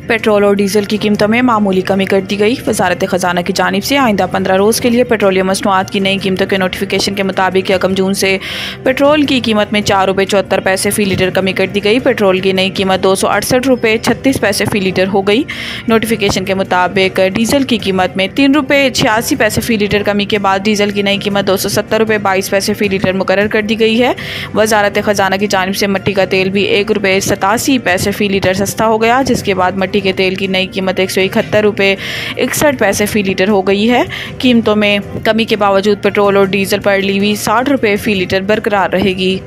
Petrol और diesel की कीमतों में मामूली कमी कर दी गई। वजारत खजाना की जानिब से आइंदा 15 रोज़ के लिए पेट्रोलियम मसनूआत की नई कीमतों के नोटिफिकेशन के मुताबिक 1 जून से पेट्रोल की कीमत में 4 रुपये 74 पैसे फ़ी लीटर कमी कर दी गई। पेट्रोल की नई कीमत 268 रुपये 36 पैसे फ़ी लीटर हो गई। नोटिफिकेशन के मुताबिक डीजल की कीमत में 3 रुपये 86 पैसे फ़ी लीटर कमी के बाद डीजल की नई कीमत 270 रुपये 22 पैसे फ़ी लीटर मुकर्रर कर दी गई है। वजारत खजाना की जानिब से मट्टी का तेल भी 1 रुपये 87 पैसे फ़ी लीटर सस्ता हो गया, जिसके बाद मट्टी के तेल की नई कीमत 171 रुपये 61 पैसे फ़ी लीटर हो गई है। कीमतों में कमी के बावजूद पेट्रोल और डीजल पर लीवी 60 रुपये फ़ी लीटर बरकरार रहेगी।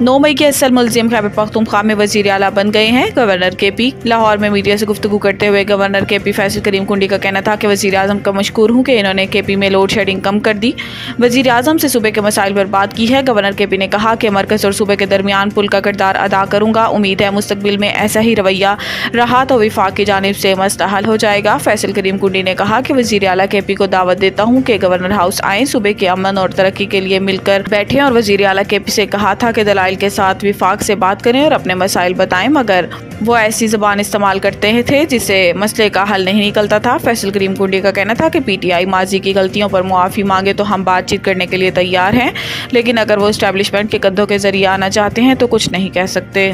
9 मई के असल मुल्ज़िम खैबर पख्तूनख्वा में वज़ीर आला बन गए हैं गवर्नर केपी। लाहौर में मीडिया से गुफ्तगू करते हुए गवर्नर केपी फैसल करीम कुंडी का कहना था कि वज़ीर आज़म का मशकूर हूँ कि इन्होंने केपी में लोड शेडिंग कम कर दी, वज़ीर आज़म से सूबे के मसाइल पर बात की है। गवर्नर केपी ने कहा कि मरकज़ और सूबे के दरमियान पुल का किरदार अदा करूँगा। उम्मीद है मुस्तकबिल में ऐसा ही रवैया रहा तो विफाक की जानिब से मसला हल हो जाएगा। फैसल करीम कुंडी ने कहा कि वज़ीर आला केपी को दावत देता हूँ कि गवर्नर हाउस आएँ, सूबे के अमन और तरक्की के लिए मिलकर बैठें और वज़ीर आला केपी से कहा था कि दलाइल के साथ विफाक से बात करें और अपने मसाइल बताएं, मगर वो ऐसी ज़बान इस्तेमाल करते थे जिससे मसले का हल नहीं निकलता था। फैसल करीम कुंडी का कहना था कि पीटीआई माजी की गलतियों पर मुआफ़ी मांगे तो हम बातचीत करने के लिए तैयार हैं, लेकिन अगर वो इस्टेब्लिशमेंट के कंधों के जरिए आना चाहते हैं तो कुछ नहीं कह सकते।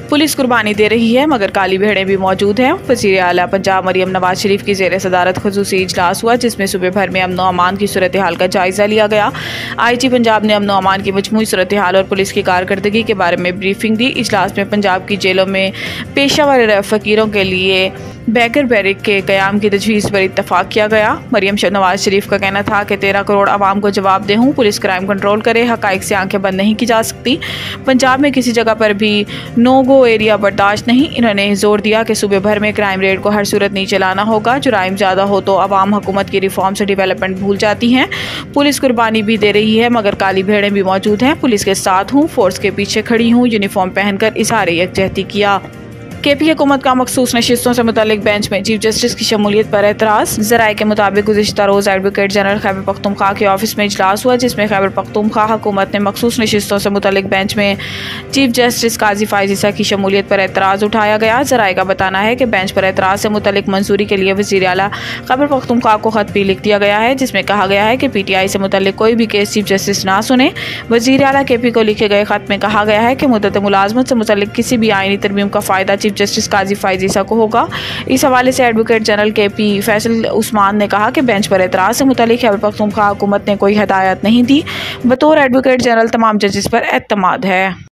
पुलिस कुर्बानी दे रही है मगर काली भेड़ें भी मौजूद हैं। वज़ीर आला पंजाब मरियम नवाज शरीफ की ज़ेर सदारत ख़ुसूसी इजलास हुआ, जिसमें सूबे भर में अमन व अमान की सूरत हाल का जायज़ा लिया गया। IG पंजाब ने अमन व अमान की मजमूई सूरत हाल और पुलिस की कारकर्दगी के बारे में ब्रीफिंग दी। इजलास में पंजाब की जेलों में पेशावर फ़कीरों के लिए बैकर बैरिक के क़याम की तजवीज़ पर इत्तफाक किया गया। मरियम नवाज शरीफ का कहना था कि 13 करोड़ आवाम को जवाब दे हूँ, पुलिस क्राइम कंट्रोल करे, हक़ाइक़ से आंखें बंद नहीं की जा सकती। पंजाब में किसी जगह पर भी नो गो एरिया बर्दाश्त नहीं। इन्होंने जोर दिया कि सूबे भर में क्राइम रेट को हर सूरत नहीं चलाना होगा। जुराइम ज़्यादा हो तो अवाम हुकूमत की रिफॉर्म से डेवलपमेंट भूल जाती हैं। पुलिस कुर्बानी भी दे रही है मगर काली भेड़ें भी मौजूद हैं। पुलिस के साथ हूँ, फोर्स के पीछे खड़ी हूँ, यूनिफॉर्म पहनकर इज़हार यकजहती किया। केपी हुकूमत का मखसूस नशिस्तों से मुतालिक बेंच में चीफ जस्टिस की शमूलियत पर एतराज़। ज़राए के मुताबिक गुज़िश्ता रोज़ एडवोकेट जनरल खैबर पख्तूनख्वा के ऑफिस में इजलास हुआ, जिसमें खैबर पख्तूनख्वा हुकूमत ने मखसूस नशिस्तों से मुतालिक बेंच में चीफ जस्टिस काजी फ़ाइज़ ईसा की शमूलियत पर एतराज़ उठाया गया। ज़राए का बताना है कि बेंच पर एतराज़ से मुतालिक मंजूरी के लिए वज़ीर आला खैबर पख्तूनख्वा को ख़त भी लिख दिया गया है, जिसमें कहा गया है कि PTI से मुतालिक कोई भी केस चीफ जस्टिस ना सुने। वज़ीर आला केपी को लिखे गए ख़त में कहा गया है कि मुद्दत मुलाजमत से मुतालिक किसी भी आईनी तरमीम का फ़ायदा चीफ जस्टिस काजी फ़ाइज़ ईसा को होगा। इस हवाले से advocate general KP Faisal Usman ने कहा कि बेंच पर एतराज़ से मुतालिक खैबर पख्तूनख्वा हुकूमत ने कोई हदायत नहीं दी। बतौर एडवोकेट जनरल तमाम जजेस पर एतमाद है।